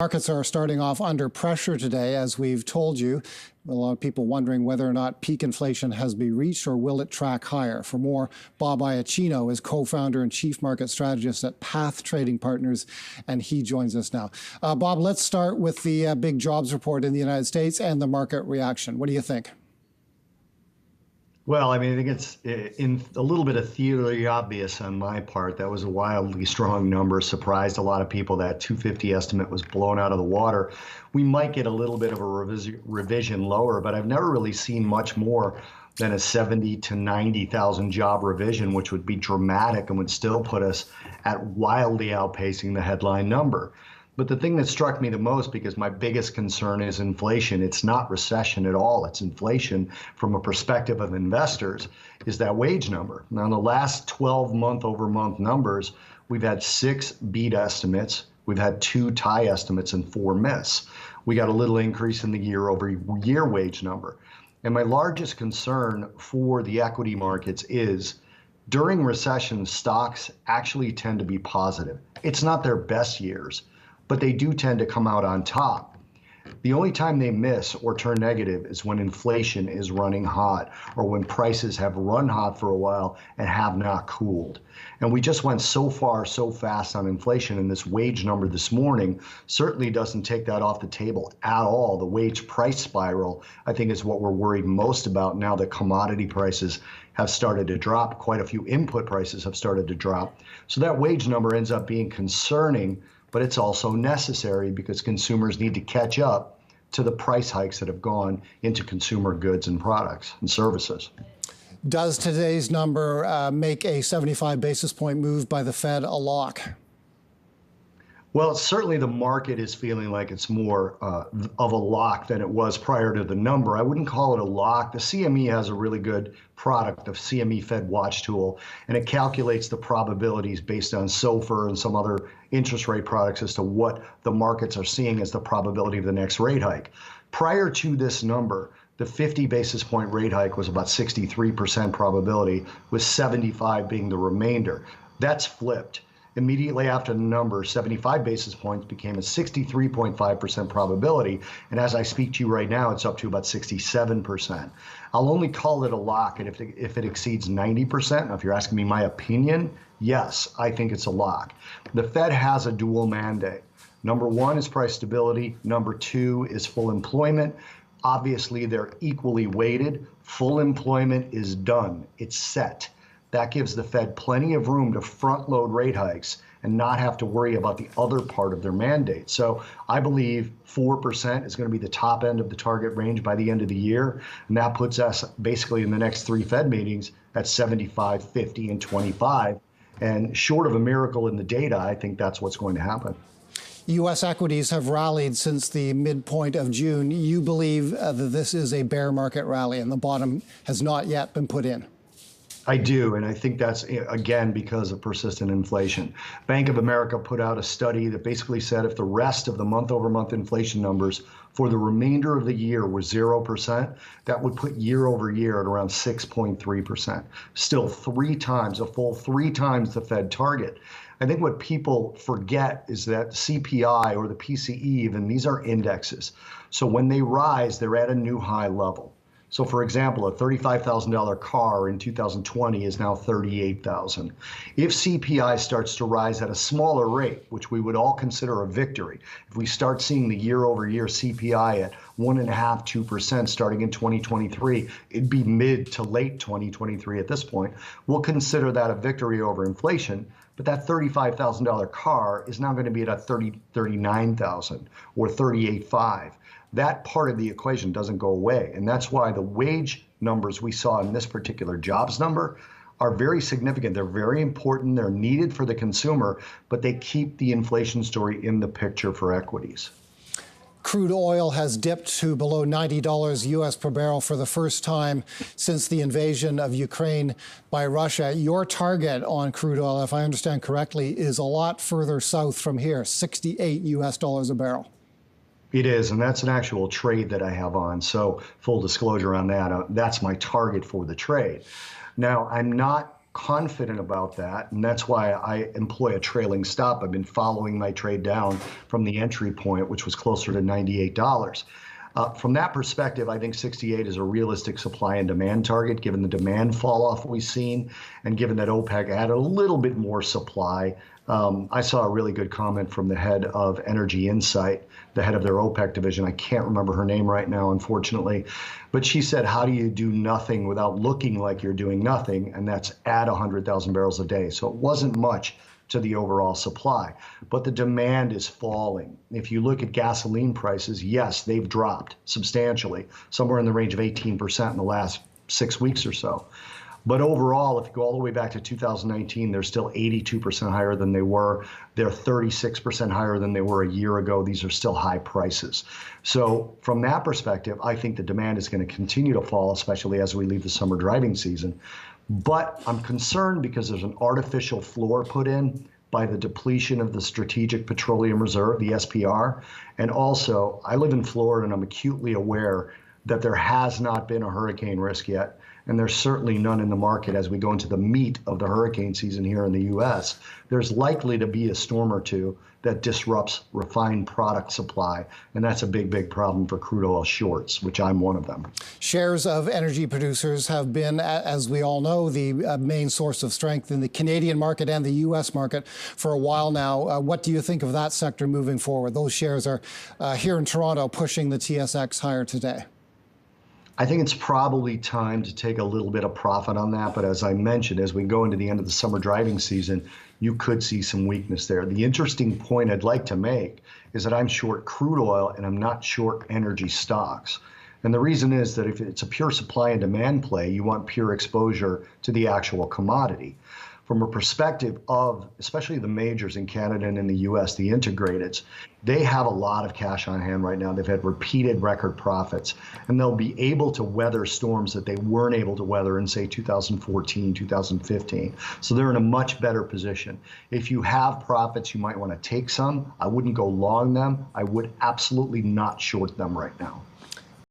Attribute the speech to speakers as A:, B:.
A: Markets are starting off under pressure today, as we've told you. A lot of people wondering whether or not peak inflation has been reached or will it track higher. For more, Bob Iaccino is co-founder and chief market strategist at Path Trading Partners, and he joins us now. Bob, let's start with the big jobs report in the United States and the market reaction. What do you think?
B: Well, I mean, I think it's in a little bit of theory obvious on my part. That was a wildly strong number, surprised a lot of people. That 250 estimate was blown out of the water. We might get a little bit of a revision lower, but I've never really seen much more than a 70 to 90,000 job revision, which would be dramatic and would still put us at wildly outpacing the headline number. But the thing that struck me the most, because my biggest concern is inflation, it's not recession at all, it's inflation from a perspective of investors, is that wage number. Now, in the last 12 month-over-month numbers, we've had 6 beat estimates, we've had 2 tie estimates, and 4 miss. We got a little increase in the year-over-year wage number. And my largest concern for the equity markets is during recession, stocks actually tend to be positive. It's not their best years, but they do tend to come out on top. The only time they miss or turn negative is when inflation is running hot or when prices have run hot for a while and have not cooled. And we just went so far, so fast on inflation, and this wage number this morning certainly doesn't take that off the table at all. The wage price spiral, I think, is what we're worried most about now that commodity prices have started to drop. Quite a few input prices have started to drop. So that wage number ends up being concerning, but it's also necessary because consumers need to catch up to the price hikes that have gone into consumer goods and products and services.
A: Does today's number make a 75 basis point move by the Fed a lock?
B: Well, certainly the market is feeling like it's more of a lock than it was prior to the number. I wouldn't call it a lock. The CME has a really good product, the CME Fed Watch tool, and it calculates the probabilities based on SOFR and some other interest rate products as to what the markets are seeing as the probability of the next rate hike. Prior to this number, the 50 basis point rate hike was about 63% probability, with 75 being the remainder. That's flipped. Immediately after the number, 75 basis points became a 63.5% probability. And as I speak to you right now, it's up to about 67%. I'll only call it a lock if it exceeds 90%. Now, if you're asking me my opinion, yes, I think it's a lock. The Fed has a dual mandate. Number 1 is price stability. Number 2 is full employment. Obviously, they're equally weighted. Full employment is done. It's set. That gives the Fed plenty of room to front load rate hikes and not have to worry about the other part of their mandate. So I believe 4% is going to be the top end of the target range by the end of the year. And that puts us basically in the next 3 Fed meetings at 75, 50, and 25. And short of a miracle in the data, I think that's what's going to happen.
A: U.S. equities have rallied since the midpoint of June. You believe that this is a bear market rally and the bottom has not yet been put in?
B: I do, and I think that's, again, because of persistent inflation. Bank of America put out a study that basically said if the rest of the month-over-month inflation numbers for the remainder of the year were 0%, that would put year-over-year at around 6.3%. Still a full three times the Fed target. I think what people forget is that CPI or the PCE even, these are indexes. So when they rise, they're at a new high level. So for example, a $35,000 car in 2020 is now $38,000. If CPI starts to rise at a smaller rate, which we would all consider a victory, if we start seeing the year-over-year CPI at 1.5%, 2% starting in 2023, it'd be mid to late 2023 at this point, we'll consider that a victory over inflation. But that $35,000 car is now going to be at a $39,000 or $38,500. That part of the equation doesn't go away. And that's why the wage numbers we saw in this particular jobs number are very significant. They're very important. They're needed for the consumer, but they keep the inflation story in the picture for equities.
A: Crude oil has dipped to below $90 US per barrel for the first time since the invasion of Ukraine by Russia. Your target on crude oil, if I understand correctly, is a lot further south from here, $68 US a barrel.
B: It is, and that's an actual trade that I have on. So full disclosure on that, that's my target for the trade. Now, I'm not confident about that, and that's why I employ a trailing stop. I've been following my trade down from the entry point, which was closer to $98. From that perspective, I think 68 is a realistic supply and demand target, given the demand fall off we've seen, and given that OPEC added a little bit more supply. I saw a really good comment from the head of Energy Insight, the head of their OPEC division. I can't remember her name right now, unfortunately, but she said, how do you do nothing without looking like you're doing nothing? And that's add 100,000 barrels a day. So it wasn't much to the overall supply, but the demand is falling. If you look at gasoline prices, yes, they've dropped substantially, somewhere in the range of 18% in the last 6 weeks or so. But overall, if you go all the way back to 2019, they're still 82% higher than they were. They're 36% higher than they were a year ago. These are still high prices. So from that perspective, I think the demand is going to continue to fall, especially as we leave the summer driving season. But I'm concerned because there's an artificial floor put in by the depletion of the Strategic Petroleum Reserve, the SPR. And also, I live in Florida and I'm acutely aware that there has not been a hurricane risk yet. And there's certainly none in the market as we go into the meat of the hurricane season here in the U.S. There's likely to be a storm or two that disrupts refined product supply. And that's a big, big problem for crude oil shorts, which I'm one of them.
A: Shares of energy producers have been, as we all know, the main source of strength in the Canadian market and the U.S. market for a while now. What do you think of that sector moving forward? Those shares are here in Toronto pushing the TSX higher today.
B: I think it's probably time to take a little bit of profit on that. But as I mentioned, as we go into the end of the summer driving season, you could see some weakness there. The interesting point I'd like to make is that I'm short crude oil and I'm not short energy stocks. And the reason is that if it's a pure supply and demand play, you want pure exposure to the actual commodity. From a perspective of especially the majors in Canada and in the US, the integrateds, they have a lot of cash on hand right now. They've had repeated record profits, and they'll be able to weather storms that they weren't able to weather in, say, 2014, 2015. So they're in a much better position. If you have profits, you might want to take some. I wouldn't go long them. I would absolutely not short them right now.